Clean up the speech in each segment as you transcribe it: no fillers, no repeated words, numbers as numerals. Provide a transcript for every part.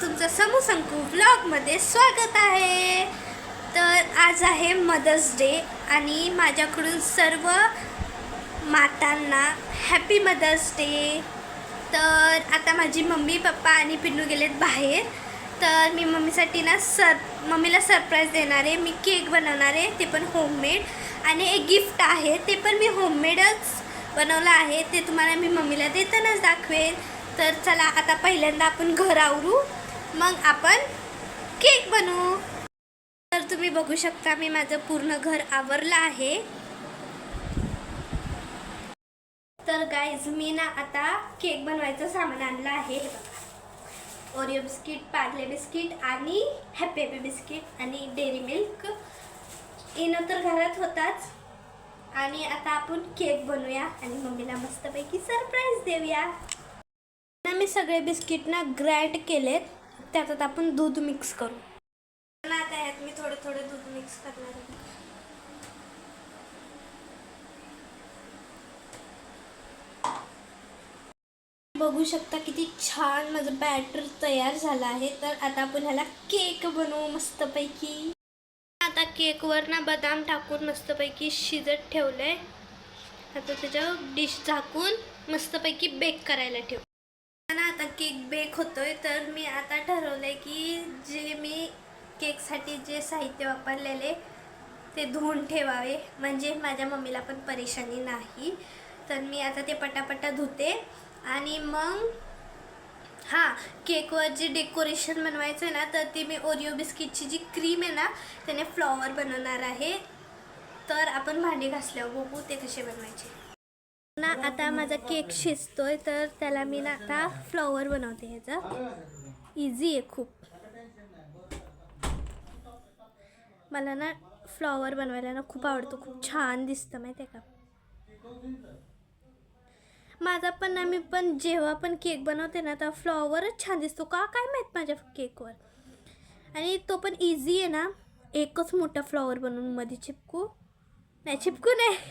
तुमचं समूह संकू व्लॉगमध्ये स्वागत आहे। तर आज आहे मदर्स डे आणि माझ्याकडून सर्व मातांना हॅपी मदर्स डे। तर आता माझी मम्मी पप्पा आणि पिन्नू गेलेत बाहेर, तर मी मम्मीला सरप्राईज देणार आहे। मी केक बनवणार आहे, ते पण होममेड, आणि एक गिफ्ट आहे ते पण मी होममेडच बनवलं आहे। ते तुम्हाला मी मम्मीला देतानाच दाखवेन। तर चला आता पहिल्यांदा आपण घर आवरू, मग आपण केक बनवू। तर तुम्ही बघू शकता मी माझं पूर्ण घर आवरलं आहे। तर गाईज मी ना आता केक बनवायचं सामान आणलं आहे। ओरिओ बिस्किट, पार्ले बिस्किट आणि हॅपी बिस्किट आणि डेअरी मिल्क इनो तर घरात होताच। आणि आता आपण केक बनवूया आणि मम्मीला मस्तपैकी सरप्राईज देऊया। मी सगळे बिस्किट ना ग्राइंड केलेत, त्यात आपण दूध मिक्स करू। आता यात मी थोडं थोडं दूध मिक्स करणार आहे। बघू शकता किती छान माझं बॅटर तयार झालं आहे। तर आता आपण ह्याला केक बनवू मस्तपैकी। आता केकवर ना बदाम टाकून मस्तपैकी शिजत ठेवलंय। आता त्याच्यावर डिश झाकून मस्तपैकी बेक करायला ठेवू। आता केक बेक होतोय, तर मी आता ठरवलंय की जे मी केकसाठी जे साहित्य वापरलेले ते धुवून ठेवावे, म्हणजे माझ्या मम्मीला पण परेशानी नाही। तर मी आता ते पटापटा धुते आणि मग केकवर जे डेकोरेशन बनवायचं आहे ना, तर ती मी ओरिओ बिस्किटची जी क्रीम आहे ना त्याने फ्लॉवर बनवणार आहे। तर आपण भांडी घासल्यावर बघू ते कसे बनवायचे ना। आता माझा केक शिजतोय, तर त्याला मी ना आता फ्लॉवर बनवते। ह्याचा इझी आहे खूप। मला ना फ्लॉवर बनवायला ना खूप आवडतो, खूप छान दिसतं माहिती आहे का। माझा पण ना, मी पण जेव्हा पण केक बनवते ना तर फ्लॉवरच छान दिसतो का काय माहीत माझ्या केकवर। आणि तो पण इझी आहे ना, एकच मोठा फ्लॉवर बनवून मध्ये चिपकू नाही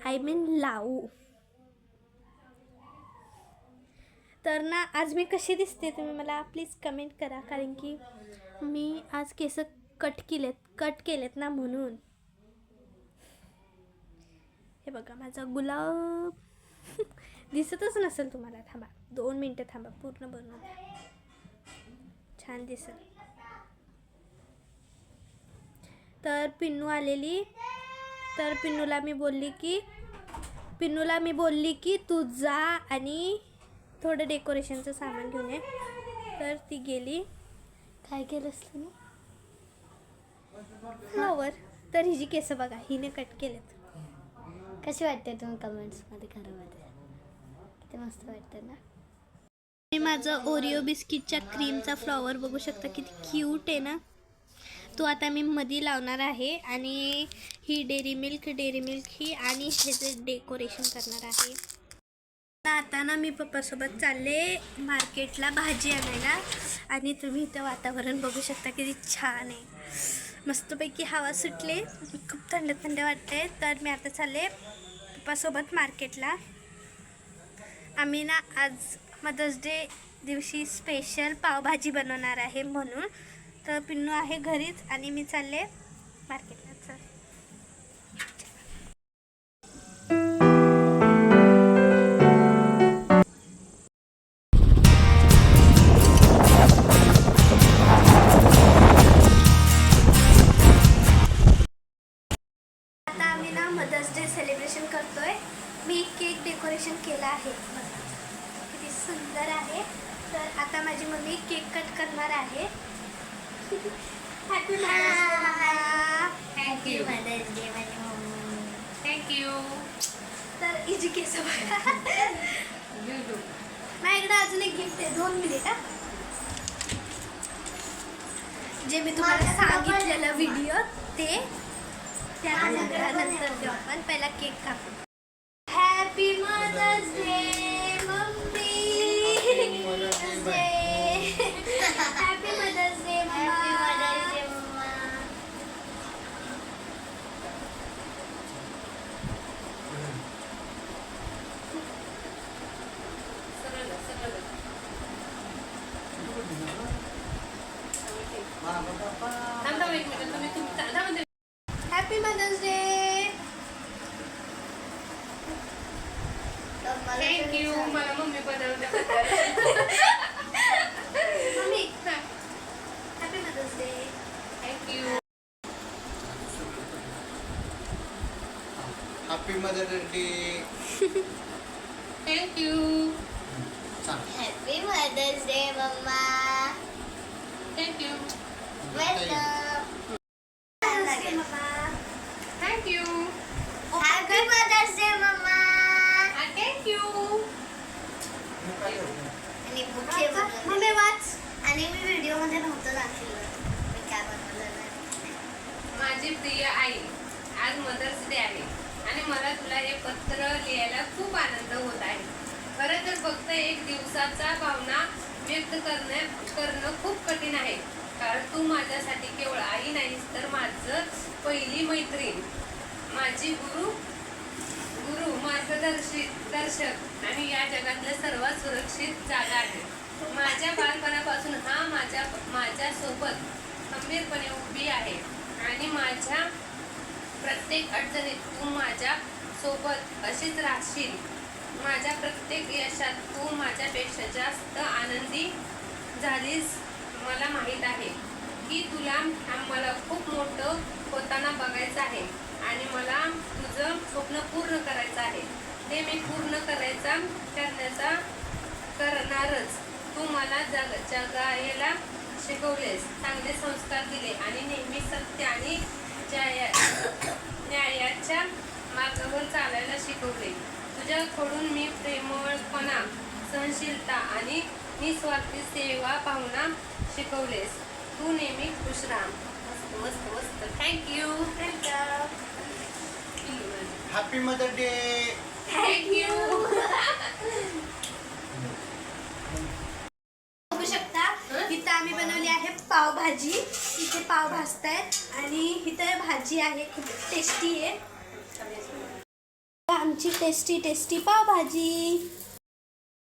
आय मीन लावू। तर ना आज मी कशी दिसते तुम्ही मला प्लीज कमेंट करा, कारण की मी आज केस कट केलेत ना म्हणून। हे बघा माझा गुलाब दिसतच नसेल तुम्हाला, थांबा 2 मिनटं थांबा, पूर्ण बनवून छान दिसेल। तर पिन्नू आलेली, तर पिन्नूला मी बोलली की तू जा आणि थोडं डेकोरेशनचं सामान घेऊन ये। तर ती गेली। काय केलं असतं ना फ्लॉवर। तर हिची केस बघा, हिने कट केलेत। कशी वाटते तुम्ही कमेंट्समध्ये घरामध्ये, किती मस्त वाटतं ना। मी माझं ओरिओ बिस्किटच्या क्रीमचा फ्लॉवर बघू शकता किती क्यूट आहे ना। तो आता मी मध्ये लावणार आहे आणि ही डेअरी मिल्क ही आणि ह्याचं डेकोरेशन करणार आहे। आता ना मी पप्पासोबत चालले मार्केटला भाजी आणायला, आणि तुम्ही इथं वातावरण बघू शकता किती छान आहे। मस्तपैकी हवा सुटले, खूप थंड थंड वाटते। तर मी आता चालले पप्पासोबत मार्केटला। आम्ही ना आज मदर्स डे दिवशी स्पेशल पावभाजी बनवणार आहे म्हणून। तर पिन्नू आहे घरीच आणि मी चालले मार्केटला। आता आम्ही ना मदर्स डे सेलिब्रेशन करतोय। मी केक डेकोरेशन केलं आहे, किती सुंदर आहे। तर आता माझी मम्मी केक कट करणार आहे। हॅपी मदर्स डे माझी मम्मी, थँक्यू। तर हिची केस बघा, माझ्याकडे अजून एक गिफ्ट आहे, 2 मिनिट जे मी तुम्हाला सांगितलेलं व्हिडिओ ते त्यानंतर देऊ आपण। पहिला केक कापू। Happy mother's day mummy, happy mother's day mother day. Thank you. सांग. Happy mother's day mamma. Thank you. Welcome. Thank you. Happy mother's day mamma. Thank you. आणि बुके मम्मी वाच. आणि मी व्हिडिओमध्ये नव्हतं दाखवलं मी काय बनवलं नाही. माझी प्रिय आई, आज मदर्स डे आहे आणि मला तुला हे पत्र लिहायला खूप आनंद होत आहे. खरं तर फक्त एक दिवसाचा भावना व्यक्त करणं खूप कठीण आहे, कारण तू माझ्यासाठी केवळ आई नाहीस तर माझं पहिली मैत्रीण, माझी गुरु, मार्गदर्शक आणि या जगातलं सर्वात सुरक्षित जागा आहे. माझ्या बालपणापासून हा माझ्या सोबत खंबीरपणे उभी आहे आणि माझ्या प्रत्येक अडचणीत तू माझ्या सोबत अशीच राहशील. माझ्या प्रत्येक यशात तू माझ्यापेक्षा जास्त आनंदी झालीस. मला माहीत आहे की तुला मला खूप मोठं होताना बघायचं आहे आणि मला तुझं स्वप्न पूर्ण करायचं आहे. ते मी पूर्ण करणारच. तू मला जगायला शिकवलेस, चांगले संस्कार दिले आणि नेहमी सत्य आणि न्यायाच्या मार्गावर चालायला शिकवले. तुझ्याकडून मी प्रेमळपणा, सहनशीलता आणि निस्वार्थी सेवा भावना शिकवलेस. तू नेहमी खुश राहा. मस्त मस्त मस्त. Thank you. Happy mother day. Thank you. बघू शकता इथं आम्ही बनवली आहे पावभाजी. इथे पाव भाजतायत आणि इथं भाजी आहे, खूप टेस्टी आहे आमची टेस्टी पावभाजी.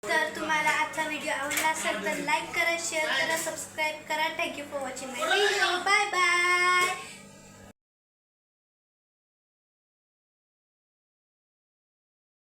तर तुम्हाला आजचा व्हिडिओ आवडला असेल तर लाईक करा, शेअर करा, सबस्क्राईब करा. Thank you for watching my video. Bye bye.